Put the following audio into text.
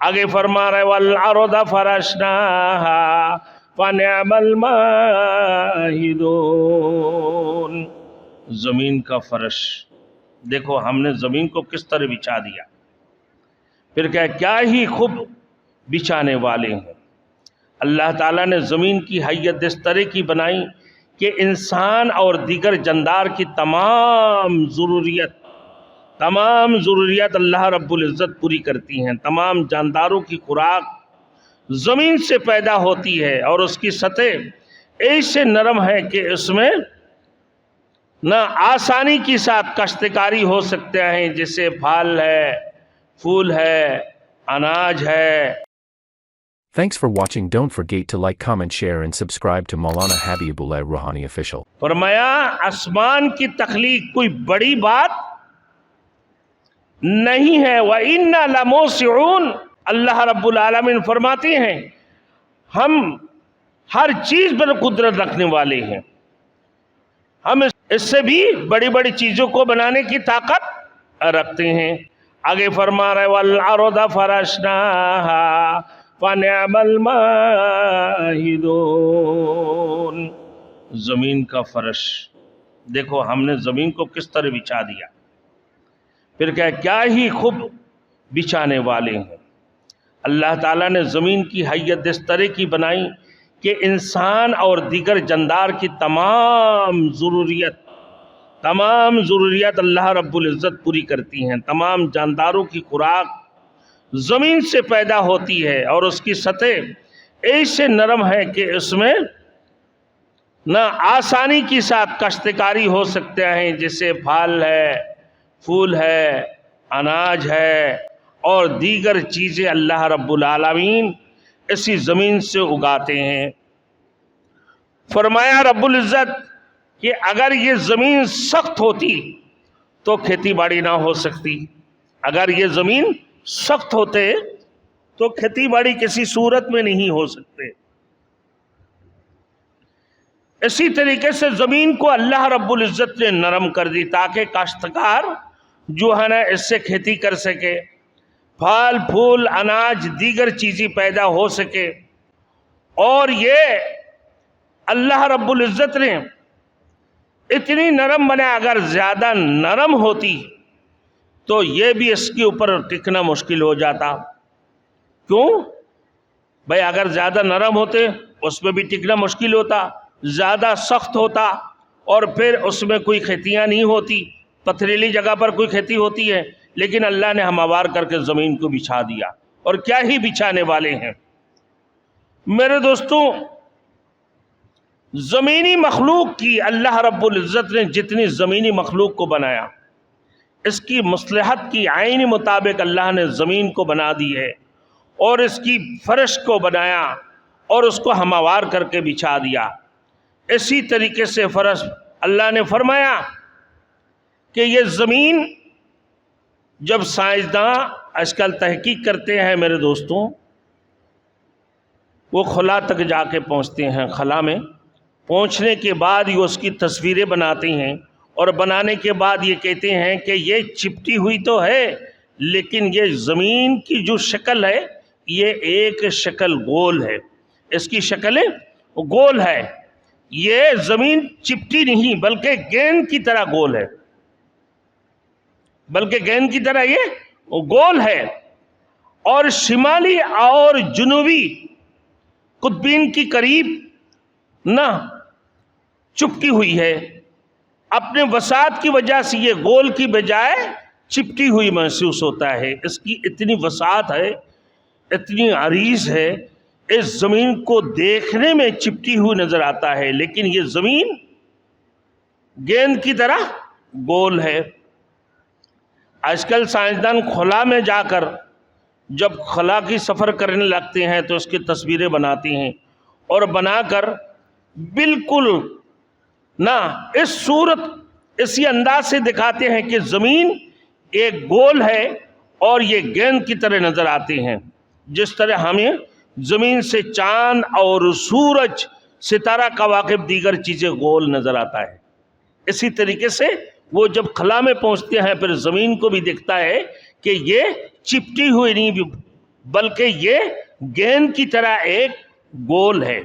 آگے فرما رہے والارض فرشناہا فنعم الماہدون، زمین کا فرش دیکھو ہم نے زمین کو کس طرح بچھا دیا، پھر کیا ہی خوب بچھانے والے ہیں۔ اللہ تعالیٰ نے زمین کی حیت اس طرح کی بنائی کہ انسان اور دیگر جاندار کی تمام ضروریات اللہ رب العزت پوری کرتی ہیں۔ تمام جانداروں کی خوراک زمین سے پیدا ہوتی ہے اور اس کی سطح ایسے نرم ہے کہ اس میں نہ آسانی کے ساتھ کاشتکاری ہو سکتے ہیں، جیسے پھل ہے، پھول ہے، اناج ہے۔ Thanks for watching. Don't forget to like, comment, share and subscribe to Maulana Habibullah Ruhani Official. فرمایا آسمان کی تخلیق کوئی بڑی بات نہیں ہے، وَإِنَّا لَمُوسِعُونَ، اللہ رب العالمین فرماتے ہیں ہم ہر چیز پر قدرت رکھنے والے ہیں، ہم اس سے بھی بڑی بڑی چیزوں کو بنانے کی طاقت رکھتے ہیں۔ آگے فرما رہے وَالْأَرْضَ فَرَشْنَاهَا فَنِعْمَ الْمَاهِدُونَ، زمین کا فرش دیکھو ہم نے زمین کو کس طرح بچھا دیا، پھر کیا ہی خوب بچھانے والے ہیں۔ اللہ تعالیٰ نے زمین کی حیت اس طرح کی بنائی کہ انسان اور دیگر جاندار کی تمام ضروریات اللہ رب العزت پوری کرتی ہیں۔ تمام جانداروں کی خوراک زمین سے پیدا ہوتی ہے اور اس کی سطح ایسے نرم ہے کہ اس میں نہ آسانی کے ساتھ کاشتکاری ہو سکتے ہیں، جیسے پھل ہے، پھول ہے، اناج ہے اور دیگر چیزیں اللہ رب العالمین اسی زمین سے اگاتے ہیں۔ فرمایا رب العزت کہ اگر یہ زمین سخت ہوتی تو کھیتی باڑی نہ ہو سکتی، اگر یہ زمین سخت ہوتے تو کھیتی باڑی کسی صورت میں نہیں ہو سکتے۔ اسی طریقے سے زمین کو اللہ رب العزت نے نرم کر دی تاکہ کاشتکار جو ہے نا اس سے کھیتی کر سکے، پھل پھول اناج دیگر چیزیں پیدا ہو سکے۔ اور یہ اللہ رب العزت نے اتنی نرم بنا، اگر زیادہ نرم ہوتی تو یہ بھی اس کے اوپر ٹکنا مشکل ہو جاتا۔ کیوں بھائی؟ اگر زیادہ نرم ہوتے اس میں بھی ٹکنا مشکل ہوتا، زیادہ سخت ہوتا اور پھر اس میں کوئی کھیتیاں نہیں ہوتی، پتھریلی جگہ پر کوئی کھیتی ہوتی ہے، لیکن اللہ نے ہموار کر کے زمین کو بچھا دیا، اور کیا ہی بچھانے والے ہیں۔ میرے دوستوں، زمینی مخلوق کی اللہ رب العزت نے جتنی زمینی مخلوق کو بنایا، اس کی مصلحت کی عین مطابق اللہ نے زمین کو بنا دی ہے اور اس کی فرش کو بنایا اور اس کو ہموار کر کے بچھا دیا۔ اسی طریقے سے فرش اللہ نے فرمایا کہ یہ زمین، جب سائنسداں آج کل تحقیق کرتے ہیں میرے دوستوں، وہ خلا تک جا کے پہنچتے ہیں، خلا میں پہنچنے کے بعد یہ اس کی تصویریں بناتے ہیں، اور بنانے کے بعد یہ کہتے ہیں کہ یہ چپٹی ہوئی تو ہے لیکن یہ زمین کی جو شکل ہے یہ ایک شکل گول ہے، اس کی شکل گول ہے، یہ زمین چپٹی نہیں بلکہ گیند کی طرح گول ہے، بلکہ گیند کی طرح یہ گول ہے، اور شمالی اور جنوبی قطبین کی قریب نہ چپٹی ہوئی ہے۔ اپنے وسعت کی وجہ سے یہ گول کی بجائے چپٹی ہوئی محسوس ہوتا ہے۔ اس کی اتنی وسعت ہے، اتنی عریض ہے، اس زمین کو دیکھنے میں چپٹی ہوئی نظر آتا ہے لیکن یہ زمین گیند کی طرح گول ہے۔ آج کل سائنسدان خلا میں جا کر جب خلا کی سفر کرنے لگتے ہیں تو اس کی تصویریں بناتے ہیں، اور بنا کر بالکل نہ اس صورت اسی انداز سے دکھاتے ہیں کہ زمین ایک گول ہے اور یہ گیند کی طرح نظر آتے ہیں، جس طرح ہمیں زمین سے چاند اور سورج، ستارہ کواکب دیگر چیزیں گول نظر آتا ہے۔ اسی طریقے سے وہ جب خلا میں پہنچتے ہیں پھر زمین کو بھی دکھتا ہے کہ یہ چپٹی ہوئی نہیں بلکہ یہ گیند کی طرح ایک گول ہے.